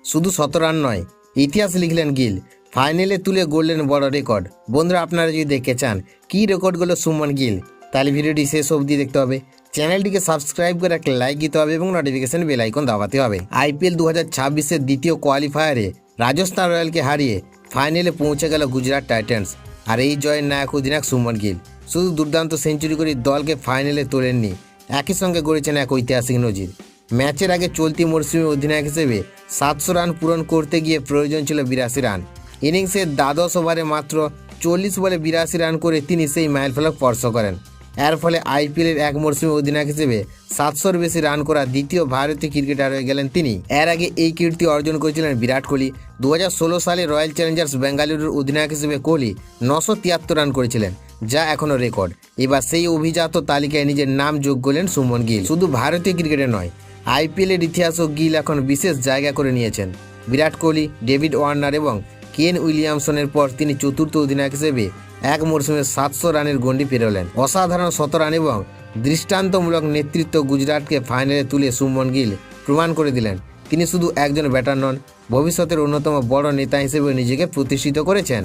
শুধু ১৭ রান নয়, ইতিহাস লিখলেন গিল, ফাইনালে তুলে গড়লেন বড় রেকর্ড। বন্ধুরা, আপনারা যদি দেখতে চান কী রেকর্ড করলো সুমন গিল, তাহলে ভিডিওটি শেষ অবধি দেখতে হবে। চ্যানেলটিকে সাবস্ক্রাইব করে একটা লাইক দিতে হবে এবং নোটিফিকেশন বেল আইকন দাবাতে হবে। আইপিএল ২০২৬-এর দ্বিতীয় কোয়ালিফায়ারে রাজস্থান রয়্যালকে হারিয়ে ফাইনালে পৌঁছে গেল গুজরাট টাইটান্স। আর এই জয়ের নায়ক অধিনায়ক সুমন গিল শুধু দুর্দান্ত সেঞ্চুরি করে দলকে ফাইনালে তোলেননি, একই সঙ্গে গড়েছেন এক ঐতিহাসিক নজির। ম্যাচের আগে চলতি মরশুমে অধিনায়ক হিসেবে ৭০০ রান পূরণ করতে গিয়ে প্রয়োজন ছিল ৮২ রান। ইনিংসের দ্বাদশ ওভারে মাত্র ৪০ বলে ৮২ রান করে তিনি সেই মাইলফলক স্পর্শ করেন। এর ফলে আইপিএলের এক মরশুমে অধিনায়ক হিসেবে ৭০০-র বেশি রান করা দ্বিতীয় ভারতীয় ক্রিকেটার হয়ে গেলেন তিনি। এর আগে এই কীর্তি অর্জন করেছিলেন বিরাট কোহলি। ২০১৬ সালে রয়্যাল চ্যালেঞ্জার্স বেঙ্গালুরুর অধিনায়ক হিসেবে কোহলি ৯৭৩ রান করেছিলেন, যা এখনও রেকর্ড। এবার সেই অভিজাত তালিকায় নিজের নাম যোগ করলেন সুমন গিল। শুধু ভারতীয় ক্রিকেটে নয়, আইপিএলের ইতিহাসও গিল এখন বিশেষ জায়গা করে নিয়েছেন। বিরাট কোহলি, ডেভিড ওয়ার্নার এবং কেন উইলিয়ামসনের পর তিনি চতুর্থ অধিনায়ক হিসেবে এক মরশুমে ৭০০ রানের গণ্ডি পেরোলেন। অসাধারণ ১০০ রান এবং দৃষ্টান্তমূলক নেতৃত্ব গুজরাটকে ফাইনালে তুলে সুমন গিল প্রমাণ করে দিলেন তিনি শুধু একজন ব্যাটার নন, ভবিষ্যতের অন্যতম বড় নেতা হিসেবে নিজেকে প্রতিষ্ঠিত করেছেন।